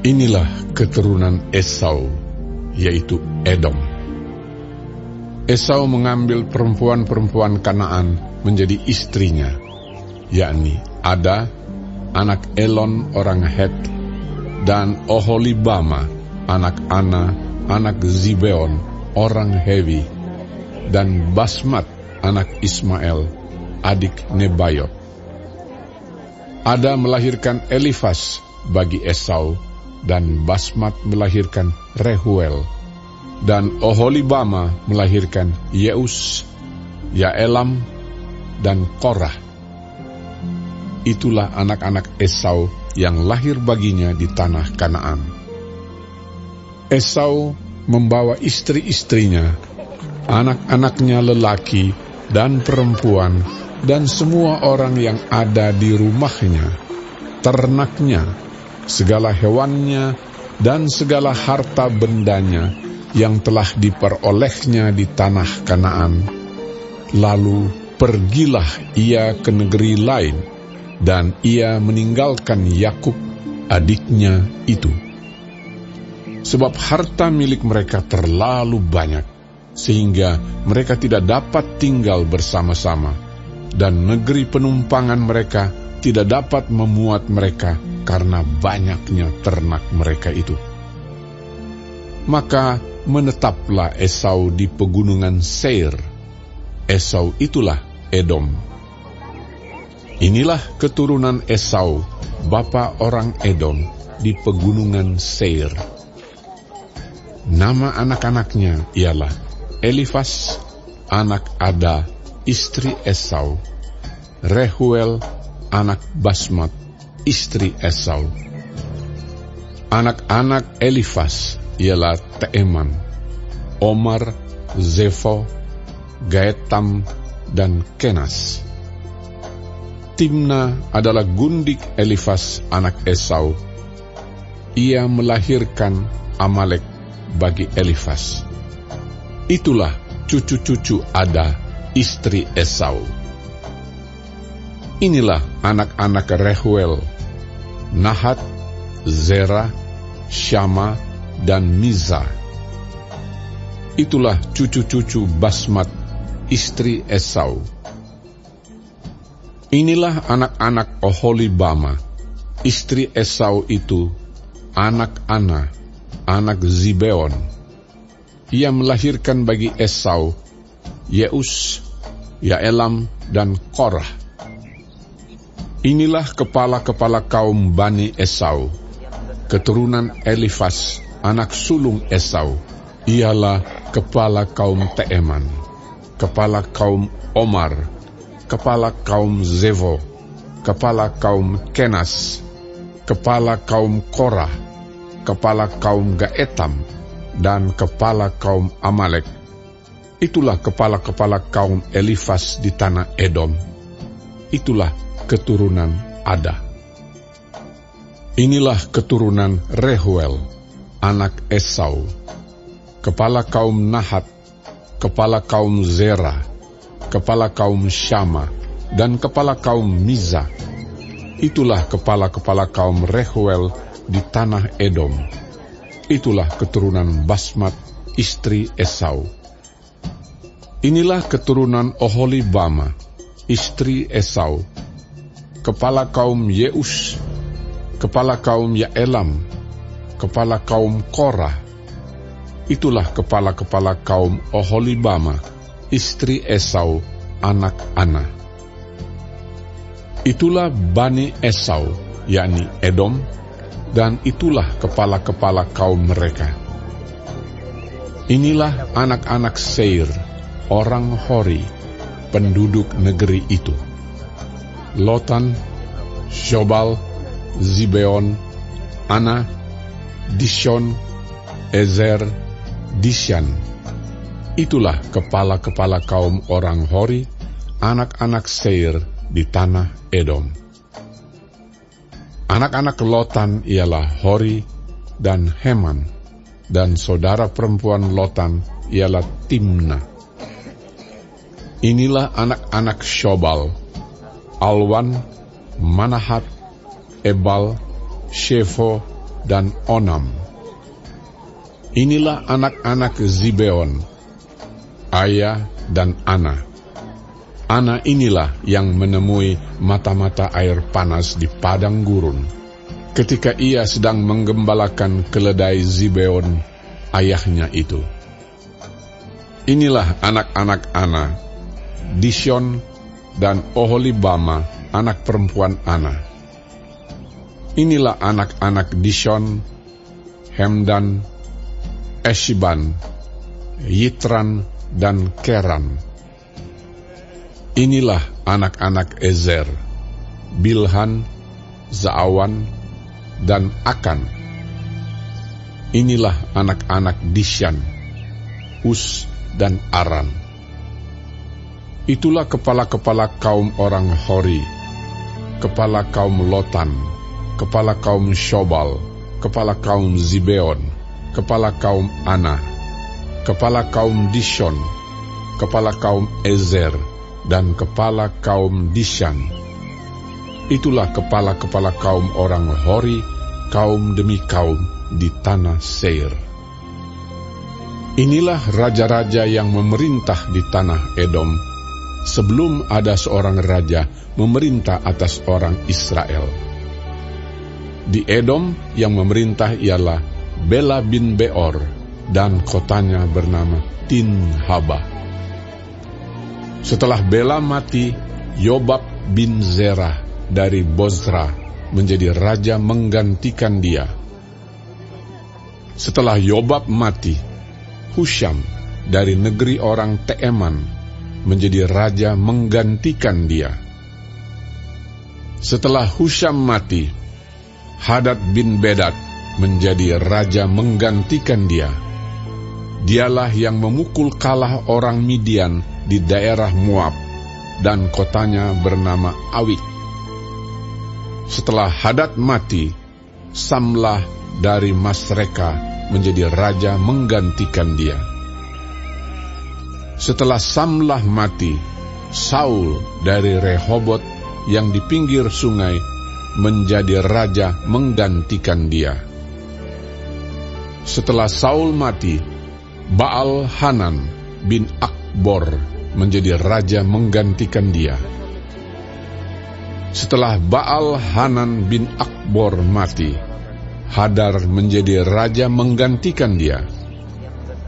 Inilah keturunan Esau, yaitu Edom. Esau mengambil perempuan-perempuan Kanaan menjadi istrinya, yakni Ada, anak Elon orang Het, dan Oholibama, anak Ana, anak Zibeon orang Hewi, dan Basmat, anak Ismael, adik Nebayot. Ada melahirkan Elifas bagi Esau, dan Basmat melahirkan Rehuel, dan Oholibama melahirkan Yeus, Yaelam, dan Korah. Itulah anak-anak Esau yang lahir baginya di tanah Kanaan. Esau membawa istri-istrinya, anak-anaknya lelaki dan perempuan, dan semua orang yang ada di rumahnya, ternaknya, segala hewannya, dan segala harta bendanya yang telah diperolehnya di tanah Kanaan. Lalu pergilah ia ke negeri lain, dan ia meninggalkan Yakub, adiknya itu. Sebab harta milik mereka terlalu banyak, sehingga mereka tidak dapat tinggal bersama-sama, dan negeri penumpangan mereka tidak dapat memuat mereka karena banyaknya ternak mereka itu. Maka menetaplah Esau di pegunungan Seir. Esau itulah Edom. Inilah keturunan Esau, bapa orang Edom, di pegunungan Seir. Nama anak-anaknya ialah Elifas, anak Ada, istri Esau, Rehuel, anak Basmat, istri Esau. Anak-anak Elifas ialah Teeman, Omar, Zefo, Gaetam, dan Kenas. Timna adalah gundik Elifas anak Esau. Ia melahirkan Amalek bagi Elifas. Itulah cucu-cucu Ada, istri Esau. Inilah anak-anak Rehuel, Nahat, Zera, Syama, dan Miza. Itulah cucu-cucu Basmat, istri Esau. Inilah anak-anak Oholibama, istri Esau itu, anak Ana, anak Zibeon. Ia melahirkan bagi Esau Yeus, Yaelam, dan Korah. Inilah kepala-kepala kaum Bani Esau, keturunan Elifas, anak sulung Esau. Ialah kepala kaum Teeman, kepala kaum Omar, kepala kaum Zevo, kepala kaum Kenas, kepala kaum Korah, kepala kaum Gaetam, dan kepala kaum Amalek. Itulah kepala-kepala kaum Elifas di tanah Edom. Itulah keturunan Ada. Inilah keturunan Rehuel, anak Esau, kepala kaum Nahat, kepala kaum Zera, kepala kaum Syama, dan kepala kaum Miza. Itulah kepala-kepala kaum Rehuel di tanah Edom. Itulah keturunan Basmat, istri Esau. Inilah keturunan Oholibama, istri Esau, kepala kaum Yeus, kepala kaum Yaelam, kepala kaum Korah. Itulah kepala-kepala kaum Oholibama, istri Esau, anak Ana. Itulah Bani Esau, yakni Edom, dan itulah kepala-kepala kaum mereka. Inilah anak-anak Seir, orang Hori, penduduk negeri itu: Lotan, Shobal, Zibeon, Ana, Dishon, Ezer, Dishan. Itulah kepala-kepala kaum orang Hori, anak-anak Seir di tanah Edom. Anak-anak Lotan ialah Hori dan Heman, dan saudara perempuan Lotan ialah Timna. Inilah anak-anak Shobal: Alwan, Manahat, Ebal, Shefo, dan Onam. Inilah anak-anak Zibeon, Aya dan Ana. Ana inilah yang menemui mata-mata air panas di padang gurun, ketika ia sedang menggembalakan keledai Zibeon, ayahnya itu. Inilah anak-anak Ana, Dishon dan Oholibama, anak perempuan Ana. Inilah anak-anak Dishon, Hemdan, Eshiban, Yitran, dan Keran. Inilah anak-anak Ezer, Bilhan, Zaawan, dan Akan. Inilah anak-anak Dishan, Us, dan Aran. Itulah kepala-kepala kaum orang Hori, kepala kaum Lotan, kepala kaum Shobal, kepala kaum Zibeon, kepala kaum Ana, kepala kaum Dishon, kepala kaum Ezer, dan kepala kaum Dishan. Itulah kepala-kepala kaum orang Hori, kaum demi kaum di tanah Seir. Inilah raja-raja yang memerintah di tanah Edom, sebelum ada seorang raja memerintah atas orang Israel. Di Edom yang memerintah ialah Bela bin Beor, dan kotanya bernama Tinhaba. Setelah Bela mati, Yobab bin Zerah dari Bozra menjadi raja menggantikan dia. Setelah Yobab mati, Husham dari negeri orang Teeman menjadi raja menggantikan dia. Setelah Husham mati, Hadad bin Bedad menjadi raja menggantikan dia. Dialah yang memukul kalah orang Midian di daerah Moab, dan kotanya bernama Awit. Setelah Hadad mati, Samlah dari Masreka menjadi raja menggantikan dia. Setelah Samlah mati, Saul dari Rehobot yang di pinggir sungai menjadi raja menggantikan dia. Setelah Saul mati, Baal Hanan bin Akbor menjadi raja menggantikan dia. Setelah Baal Hanan bin Akbor mati, Hadar menjadi raja menggantikan dia.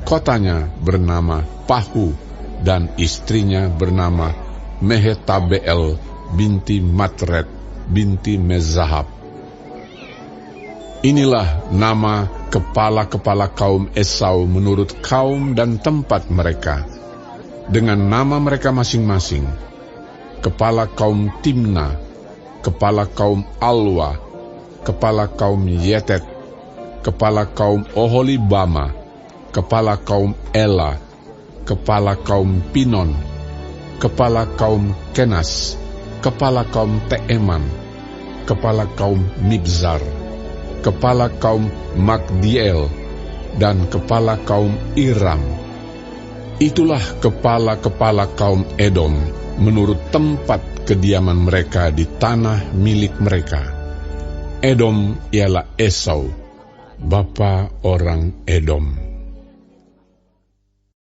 Kotanya bernama Pahu, dan istrinya bernama Mehetabeel binti Matred binti Mezahab. Inilah nama kepala-kepala kaum Esau menurut kaum dan tempat mereka, dengan nama mereka masing-masing. Kepala kaum Timna, kepala kaum Alwa, kepala kaum Yetet, kepala kaum Oholibama, kepala kaum Ela, kepala kaum Pinon, kepala kaum Kenas, kepala kaum Teeman, kepala kaum Mibzar, kepala kaum Magdiel, dan kepala kaum Iram. Itulah kepala-kepala kaum Edom menurut tempat kediaman mereka di tanah milik mereka. Edom ialah Esau, bapa orang Edom.